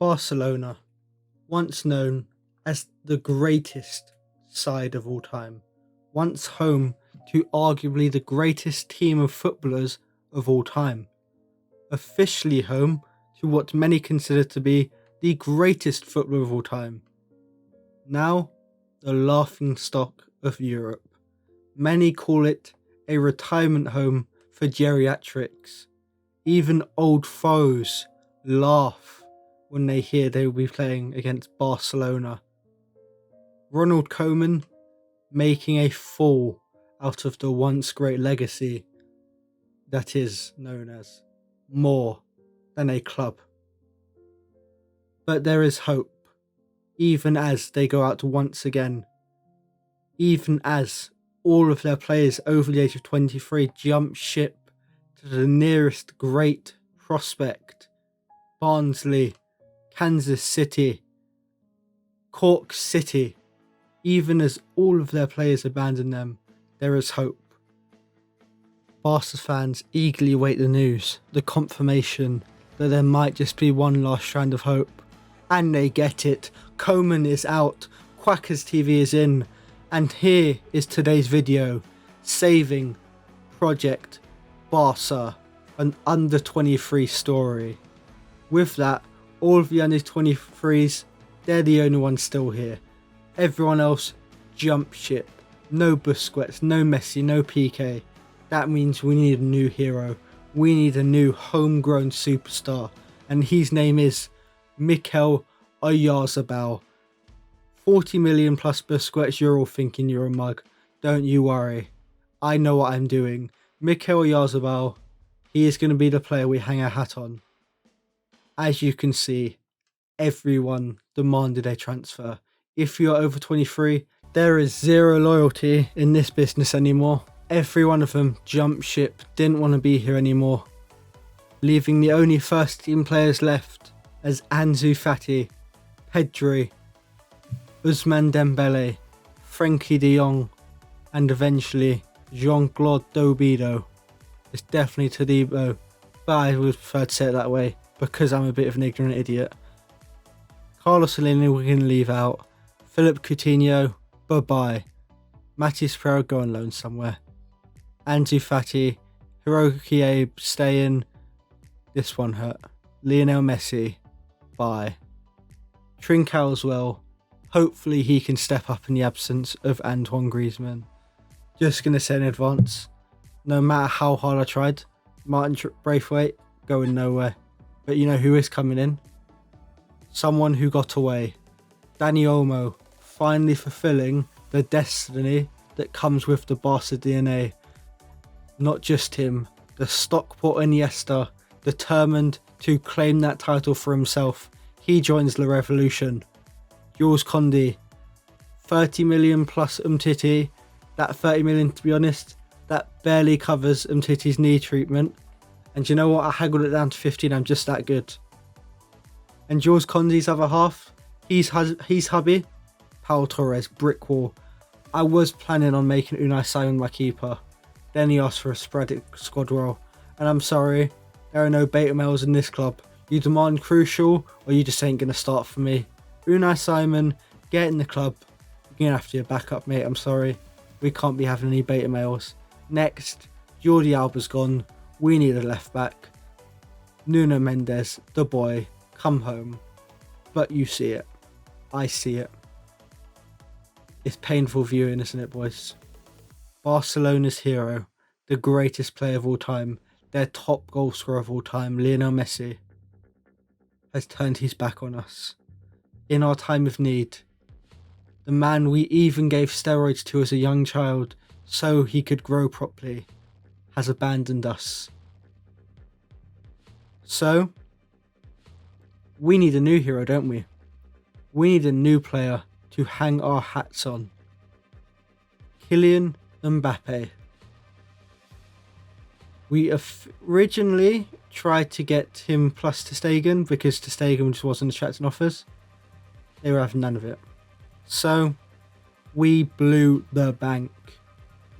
Barcelona, once known as the greatest side of all time, once home to arguably the greatest team of footballers of all time, officially home to what many consider to be the greatest footballer of all time, now the laughingstock of Europe. Many call it a retirement home for geriatrics. Even old foes laugh when they hear they will be playing against Barcelona. Ronald Koeman making a fool out of the once great legacy that is known as more than a club. But there is hope, even as they go out once again, even as all of their players over the age of 23 jump ship to the nearest great prospect, Barnsley, Kansas City, Cork City. Even as all of their players abandon them, there is hope. Barca fans eagerly wait the news, the confirmation that there might just be one last strand of hope. And they get it. Koeman is out, Quackers TV is in, and here is today's video, saving Project Barca, an under 23 story. With that, all of the under 23s, they're the only ones still here. Everyone else, jump ship. No Busquets, no Messi, no PK. That means we need a new hero. We need a new homegrown superstar. And his name is Mikel Oyarzabal. 40 million plus Busquets, you're all thinking you're a mug. Don't you worry. I know what I'm doing. Mikel Oyarzabal, he is going to be the player we hang our hat on. As you can see, everyone demanded a transfer. If you're over 23, there is zero loyalty in this business anymore. Every one of them jumped ship, didn't want to be here anymore, leaving the only first team players left as Ansu Fati, Pedri, Ousmane Dembele, Frenkie de Jong, and eventually Jean-Claude Todibo. It's definitely Todibo, but I would prefer to say it that way because I'm a bit of an ignorant idiot. Carlos Salini we're going to leave out. Philippe Coutinho, bye-bye. Matis Pereira go on loan somewhere. Ansu Fati, Hiroki Abe staying. This one hurt. Lionel Messi, bye. Trincao as well. Hopefully he can step up in the absence of Antoine Griezmann. Just going to say in advance, no matter how hard I tried, Martin Braithwaite going nowhere. But you know who is coming in? Someone who got away. Dani Olmo, finally fulfilling the destiny that comes with the Barca DNA. Not just him, the Stockport Iniesta, determined to claim that title for himself. He joins the revolution. Jules Koundé, 30 million plus Umtiti. That 30 million, to be honest, that barely covers Umtiti's knee treatment. And you know what? I haggled it down to 15. I'm just that good. And Jules Koundé's other half, he's hubby, Pau Torres, brick wall. I was planning on making Unai Simon my keeper. Then he asked for a sporadic squad role. And I'm sorry, there are no beta males in this club. You demand crucial, or you just ain't going to start for me. Unai Simon, get in the club. You're going to have to be a backup, mate. I'm sorry. We can't be having any beta males. Next, Jordi Alba's gone. We need a left back. Nuno Mendes, the boy, come home. But you see it. I see it. It's painful viewing, isn't it, boys? Barcelona's hero, the greatest player of all time, their top goal scorer of all time, Lionel Messi, has turned his back on us. In our time of need, the man we even gave steroids to as a young child so he could grow properly, has abandoned us. So, we need a new hero, don't we? We need a new player to hang our hats on. Kylian Mbappe. We originally tried to get him plus Ter Stegen because Ter Stegen just wasn't attracting offers. They were having none of it. So, we blew the bank.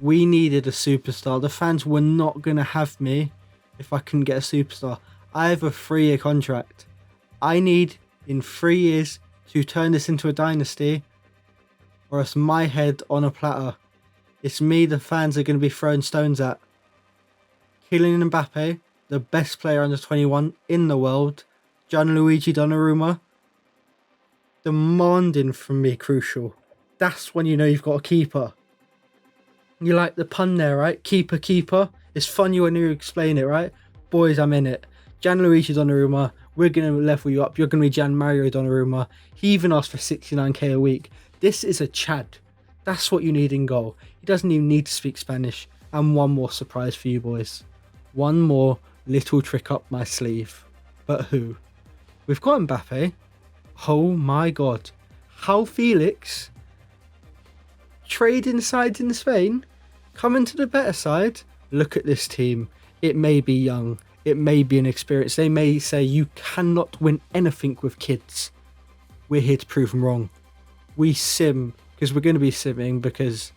We needed a superstar. The fans were not going to have me if I couldn't get a superstar. I have a 3-year contract. I need in 3 years to turn this into a dynasty, or it's my head on a platter. It's me the fans are going to be throwing stones at. Kylian Mbappe, the best player under 21 in the world. Gianluigi Donnarumma, demanding from me crucial. That's when you know you've got a keeper. You like the pun there, right? Keeper, keeper. It's funny when you explain it, right? Boys, I'm in it. Gianluigi Donnarumma, we're going to level you up. You're going to be Gian Mario Donnarumma. He even asked for 69k a week. This is a Chad. That's what you need in goal. He doesn't even need to speak Spanish. And one more surprise for you boys. One more little trick up my sleeve. But who? We've got Mbappe. Oh my god. How Felix trading sides in Spain, coming to the better side. Look at this team. It may be young. It may be inexperienced. They may say you cannot win anything with kids. We're here to prove them wrong. We sim because we're going to be simming, because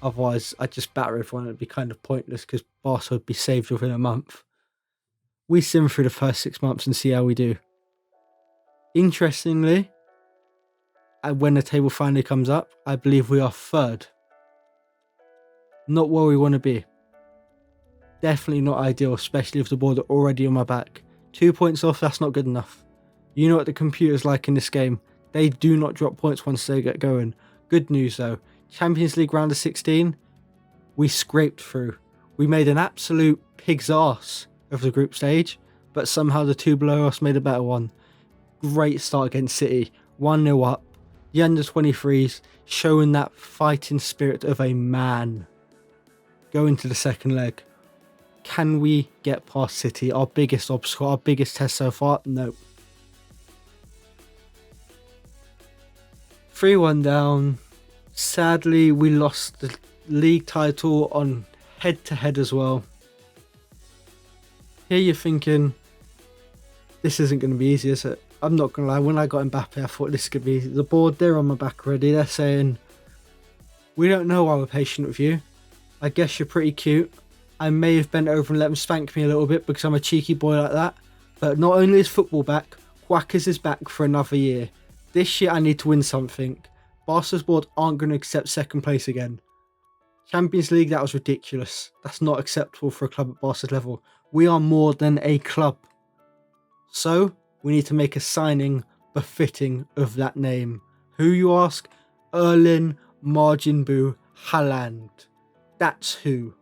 otherwise I'd just batter everyone. It'd be kind of pointless because Barca would be saved within a month. We sim through the first 6 months and see how we do. Interestingly, when the table finally comes up, I believe we are third. Not where we want to be. Definitely not ideal, especially if the board are already on my back. 2 points off, that's not good enough. You know what the computer's like in this game. They do not drop points once they get going. Good news though. Champions League round of 16, we scraped through. We made an absolute pig's arse of the group stage, but somehow the two below us made a better one. Great start against City. 1-0 up. The under-23s showing that fighting spirit of a man. Going to the second leg. Can we get past City? Our biggest obstacle, our biggest test so far? No. 3-1 down. Sadly, we lost the league title on head-to-head as well. Here you're thinking, this isn't going to be easy, is it? I'm not going to lie, when I got Mbappe, I thought this could be easy. The board, they're on my back already. They're saying, we don't know why we're patient with you. I guess you're pretty cute. I may have bent over and let them spank me a little bit because I'm a cheeky boy like that. But not only is football back, Quackers is back for another year. This year I need to win something. Barca's board aren't going to accept second place again. Champions League, that was ridiculous. That's not acceptable for a club at Barca's level. We are more than a club. So, we need to make a signing befitting of that name. Who, you ask? Erling Marginbu Haaland. That's who.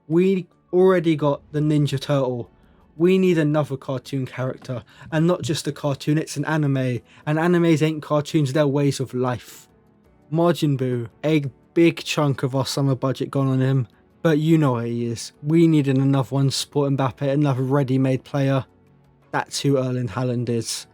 We already got the Ninja Turtle. We need another cartoon character. And not just a cartoon, it's an anime. And animes ain't cartoons, they're ways of life. Marginbu, a big chunk of our summer budget gone on him. But you know what he is. We needed another one, support Mbappe, another ready-made player. That's who Erling Haaland is.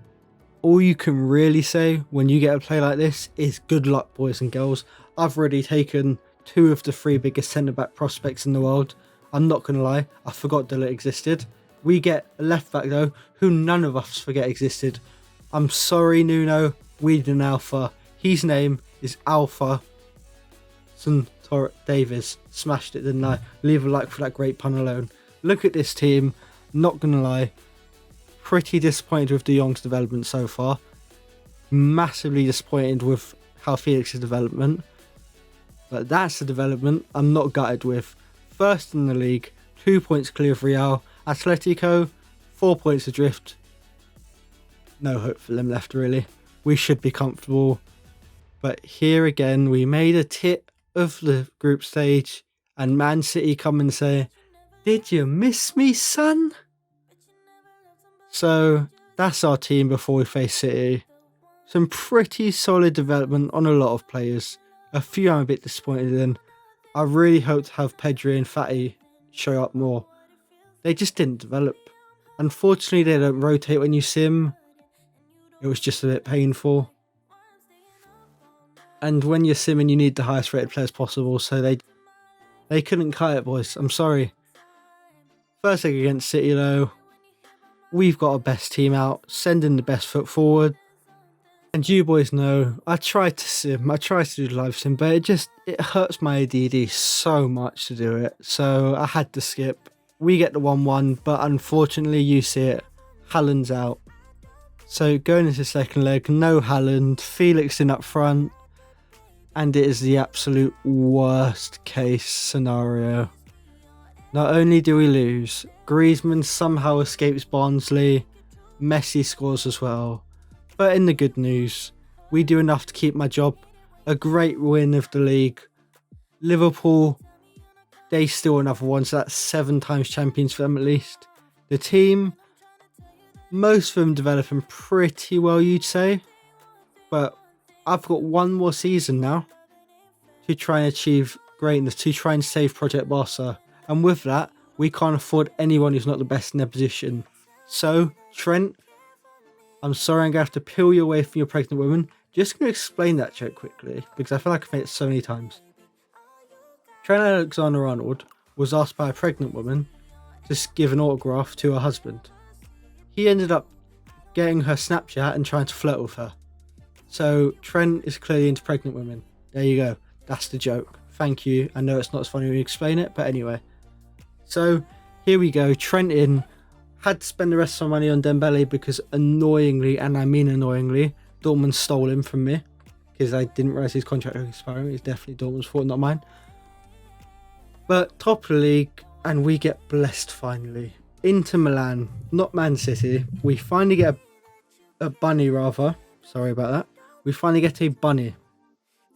All you can really say when you get a play like this is good luck, boys and girls. I've already taken 2 of the 3 biggest centre-back prospects in the world. I'm not going to lie, I forgot that it existed. We get a left-back though, who none of us forget existed. I'm sorry, Nuno, we need an alpha. His name is Alpha Centaur Davis. Smashed it, didn't I? Leave a like for that great pun alone. Look at this team, not going to lie. Pretty disappointed with De Jong's development so far. Massively disappointed with how Felix's development. But that's the development I'm not gutted with. First in the league, 2 points clear of Real. Atletico, 4 points adrift. No hope for them left really. We should be comfortable. But here again, we made a tit of the group stage. And Man City come and say, "Did you miss me, son?" So that's our team before we face City. Some pretty solid development on a lot of players. A few I'm a bit disappointed in. I really hope to have Pedri and Fati show up more. They just didn't develop. Unfortunately, they don't rotate when you sim. It was just a bit painful. And when you're simming, you need the highest rated players possible. So they couldn't cut it, boys. I'm sorry. First leg against City though. We've got our best team out, sending the best foot forward. And you boys know, I tried to sim, I tried to do live sim, but it hurts my ADD so much to do it. So I had to skip. We get the 1-1, but unfortunately you see it, Haaland's out. So going into the second leg, no Haaland, Felix in up front, and it is the absolute worst case scenario. Not only do we lose, Griezmann somehow escapes Barnsley, Messi scores as well. But in the good news, we do enough to keep my job. A great win of the league. Liverpool, they still another one, so that's 7 times champions for them at least. The team, most of them developing pretty well, you'd say. But I've got one more season now to try and achieve greatness, to try and save Project Barca. And with that, we can't afford anyone who's not the best in their position. So, Trent, I'm sorry I'm going to have to peel you away from your pregnant woman. Just going to explain that joke quickly, because I feel like I've made it so many times. Trent Alexander-Arnold was asked by a pregnant woman to give an autograph to her husband. He ended up getting her Snapchat and trying to flirt with her. So Trent is clearly into pregnant women. There you go. That's the joke. Thank you. I know it's not as funny when you explain it, but anyway. So here we go. Trent in. Had to spend the rest of my money on Dembele because annoyingly, and I mean annoyingly, Dortmund stole him from me because I didn't realise his contract was expiring. It's definitely Dortmund's fault, not mine. But top of the league, and we get blessed finally. Inter Milan, not Man City. We finally get a bunny, rather. Sorry about that. We finally get a bunny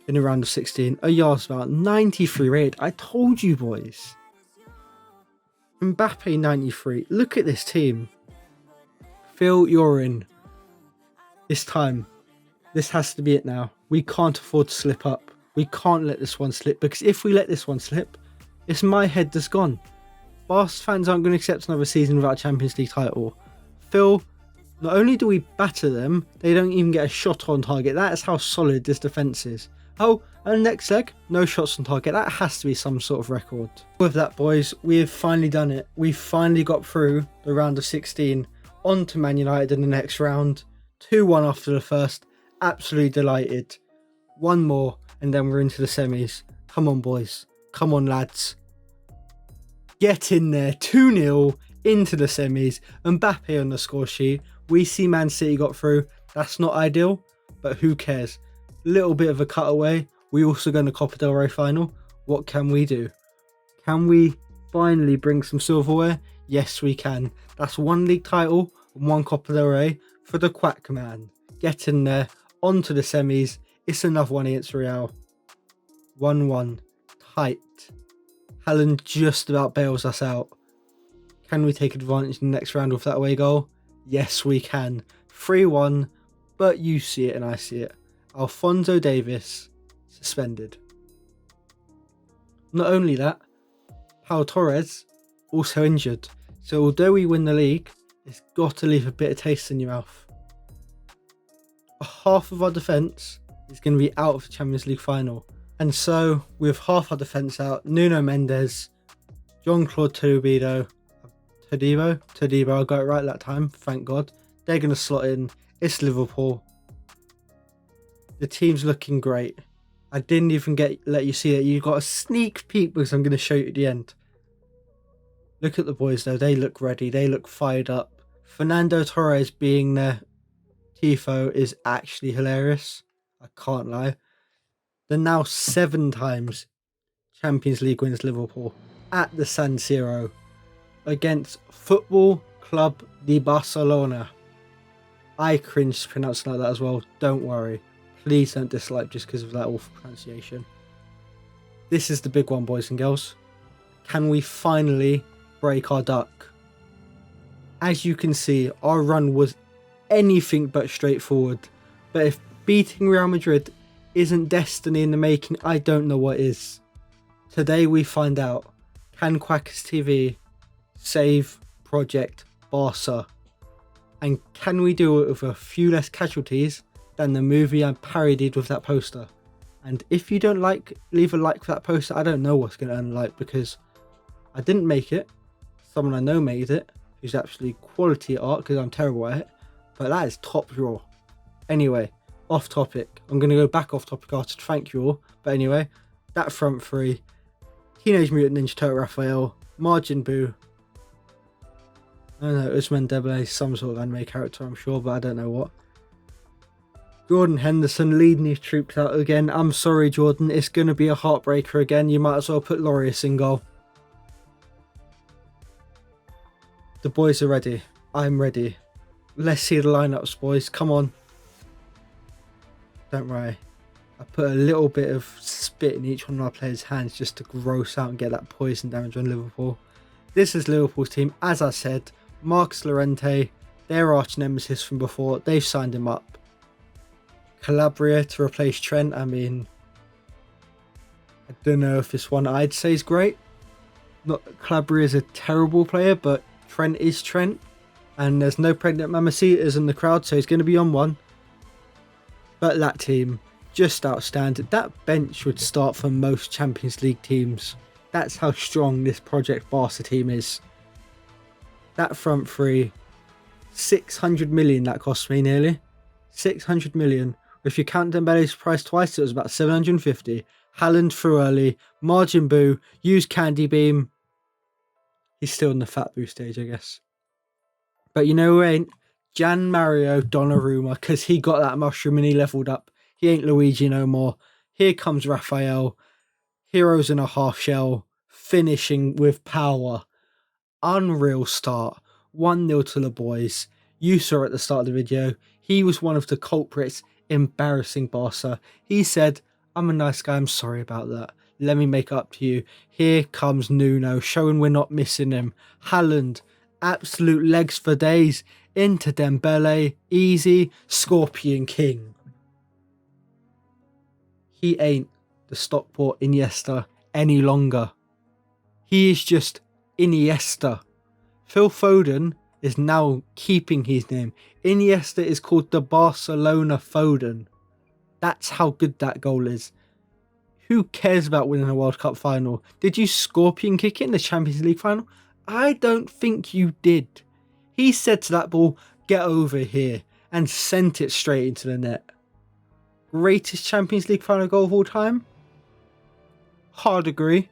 in the round of 16. A yard's about 93 rated. I told you, boys. Mbappe 93. Look at this team. Phil, you're in. This time. This has to be it now. We can't afford to slip up. We can't let this one slip, because if we let this one slip, it's my head that's gone. Barca fans aren't going to accept another season without a Champions League title. Phil, not only do we batter them, they don't even get a shot on target. That is how solid this defence is. Oh, and next leg, no shots on target. That has to be some sort of record. With that, boys, we have finally done it. We've finally got through the round of 16. On to Man United in the next round. 2-1 after the first. Absolutely delighted. One more, and then we're into the semis. Come on, boys. Come on, lads. Get in there. 2-0 into the semis. Mbappe on the score sheet. We see Man City got through. That's not ideal, but who cares? Little bit of a cutaway. We also go in the Copa del Rey final. What can we do? Can we finally bring some silverware? Yes, we can. That's 1 league title and 1 Copa del Rey for the Quack Man. Get in there. On to the semis. It's another one against Real. 1-1. Tight. Haaland just about bails us out. Can we take advantage in the next round with that away goal? Yes, we can. 3-1. But you see it and I see it. Alphonso Davies suspended. Not only that, Pau Torres also injured. So although we win the league, it's got to leave a bit of taste in your mouth. Half of our defence is going to be out of the Champions League final. And so, with half our defence out, Nuno Mendes, Jean-Claude Todibo, I got it right that time, thank God. They're going to slot in. It's Liverpool. The team's looking great. I didn't even let you see it. You got a sneak peek because I'm going to show you at the end. Look at the boys though. They look ready. They look fired up. Fernando Torres being their tifo is actually hilarious. I can't lie. They're now 7 times Champions League winners Liverpool at the San Siro against Football Club de Barcelona. I cringe pronouncing like that as well. Don't worry. Please don't dislike just because of that awful pronunciation. This is the big one, boys and girls. Can we finally break our duck? As you can see, our run was anything but straightforward. But if beating Real Madrid isn't destiny in the making, I don't know what is. Today we find out. Can Quackers TV save Project Barca? And can we do it with a few less casualties than the movie I parodied with that poster? And if you don't like, leave a like for that poster. I don't know what's going to earn a like because I didn't make it. Someone I know made it, who's actually quality art because I'm terrible at it. But that is top draw. Anyway, off topic. I'm going to go back off topic after to thank you all. But anyway, that front three. Teenage Mutant Ninja Turtle Raphael, Margin Boo, I don't know, Usman Dembele is some sort of anime character, I'm sure, but I don't know what. Jordan Henderson leading his troops out again. I'm sorry, Jordan. It's going to be a heartbreaker again. You might as well put Lloris in goal. The boys are ready. I'm ready. Let's see the lineups, boys. Come on. Don't worry. I put a little bit of spit in each one of our players' hands just to gross out and get that poison damage on Liverpool. This is Liverpool's team. As I said, Marcus Llorente, their arch nemesis from before. They've signed him up. Calabria to replace Trent. I mean, I don't know if this one I'd say is great. Not Calabria is a terrible player, but Trent is Trent. And there's no pregnant mamacitas in the crowd, so he's going to be on one. But that team, just outstanding. That bench would start for most Champions League teams. That's how strong this Project Barca team is. That front three, 600 million that cost me nearly. 600 million. If you count Dembele's price twice, it was about 750. Haaland threw early. Margin Boo. Use Candy Beam. He's still in the fat boo stage, I guess. But you know who ain't? Jan Mario Donnarumma, because he got that mushroom and he leveled up. He ain't Luigi no more. Here comes Raphael. Heroes in a half shell. Finishing with power. Unreal start. 1-0 to the boys. You saw at the start of the video. He was one of the culprits embarrassing Barca. He said, I'm a nice guy. I'm sorry about that. Let me make it up to you. Here comes Nuno, showing we're not missing him. Haaland, absolute legs for days. Into Dembele, easy, Scorpion King. He ain't the Stockport Iniesta any longer. He is just Iniesta. Phil Foden is now keeping his name. Iniesta is called the Barcelona Foden. That's how good that goal is. Who cares about winning a World Cup final? Did you Scorpion kick it in the Champions League final? I don't think you did. He said to that ball, get over here, and sent it straight into the net. Greatest Champions League final goal of all time? Hard agree.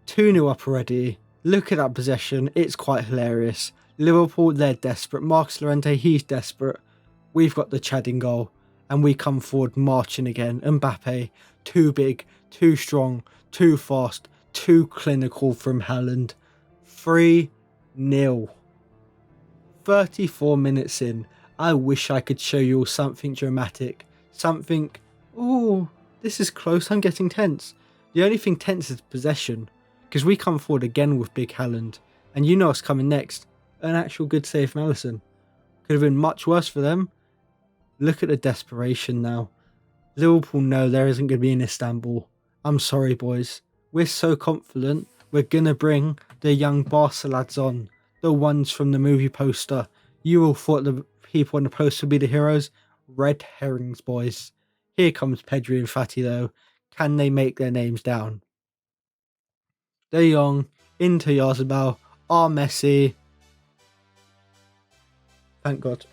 2-0 up already. Look at that possession. It's quite hilarious. Liverpool, they're desperate. Marcus Llorente, he's desperate. We've got the Chad in goal. And we come forward marching again. Mbappe, too big, too strong, too fast, too clinical from Haaland. 3-0. 34 minutes in. I wish I could show you all something dramatic. Something, ooh, this is close, I'm getting tense. The only thing tense is possession. Because we come forward again with big Haaland. And you know what's coming next. An actual good save from Alisson. Could have been much worse for them. Look at the desperation now. Liverpool know there isn't going to be in Istanbul. I'm sorry, boys. We're so confident we're going to bring the young Barca lads on. The ones from the movie poster. You all thought the people on the poster would be the heroes. Red herrings, boys. Here comes Pedri and Fati, though. Can they make their names down? De Jong, into Yazabal, Messi. Thank God.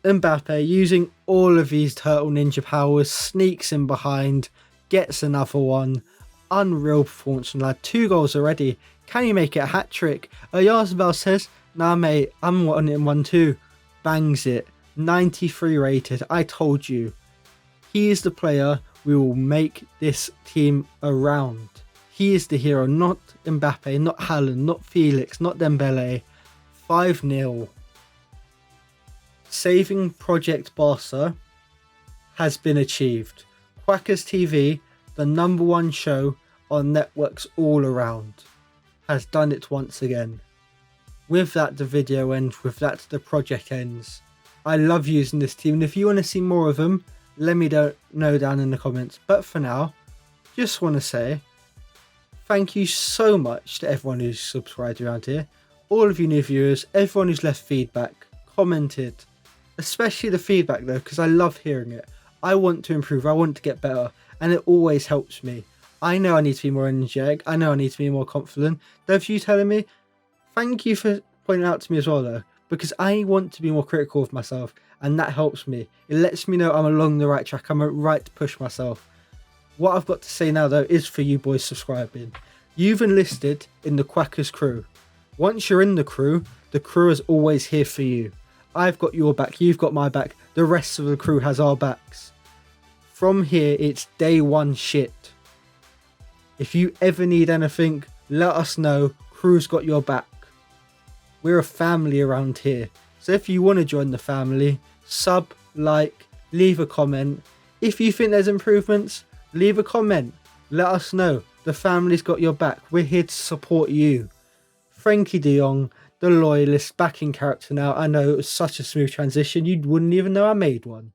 Mbappe, using all of these Turtle Ninja powers, sneaks in behind, gets another one. Unreal performance from lad. 2 goals already. Can you make it a hat-trick? Yazabal says, nah mate, I'm wanting it in 1-2. Bangs it. 93 rated. I told you. He is the player we will make this team around. He is the hero, not Mbappe, not Haaland, not Felix, not Dembele. 5-0. Saving Project Barca has been achieved. Quackers TV, the #1 show on networks all around, has done it once again. With that, the video ends. With that, the project ends. I love using this team, and if you want to see more of them, let me know down in the comments. But for now, just want to say thank you so much to everyone who's subscribed around here, all of you new viewers, everyone who's left feedback, commented, especially the feedback though, because I love hearing it. I want to improve, I want to get better, and it always helps me. I know I need to be more energetic, I know I need to be more confident. Those of you telling me, thank you for pointing out to me as well though, because I want to be more critical of myself, and that helps me. It lets me know I'm along the right track, I'm right to push myself. What I've got to say now though is for you boys subscribing. You've enlisted in the Quackers crew. Once you're in the The crew is always here for you. I've got your back, you've got my back, the rest of the crew has our backs. From here, it's day one shit. If you ever need anything, let us know. Crew's got your back. We're a family around here. So if you want to join the family, sub, like, leave a comment. If you think there's improvements, leave a comment. Let us know. The family's got your back. We're here to support you. Frankie de Jong, the loyalist, back in character now. I know it was such a smooth transition. You wouldn't even know I made one.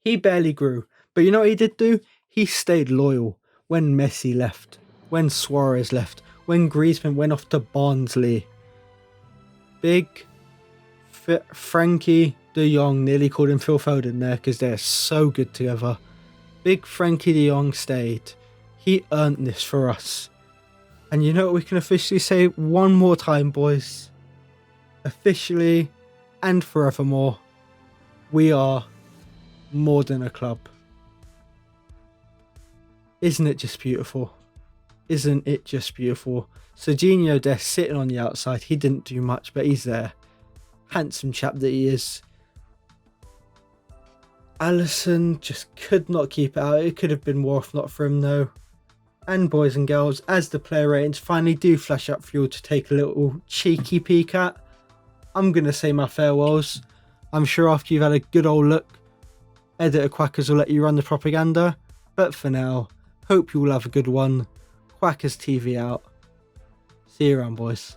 He barely grew. But you know what he did do? He stayed loyal when Messi left, when Suarez left, when Griezmann went off to Barnsley. Big Frankie de Jong, nearly called him Phil Foden there because they're so good together. Big Frankie de Jong stayed. He earned this for us. And you know what we can officially say one more time, boys? Officially and forevermore, we are more than a club. Isn't it just beautiful? Isn't it just beautiful? Serginho there sitting on the outside. He didn't do much, but he's there. Handsome chap that he is. Alisson just could not keep it out. It could have been more if not for him though. And boys and girls, as the player ratings finally do flash up for you to take a little cheeky peek at, I'm going to say my farewells. I'm sure after you've had a good old look, Editor Quackers will let you run the propaganda. But for now, hope you all have a good one. Quackers TV out. See you around, boys.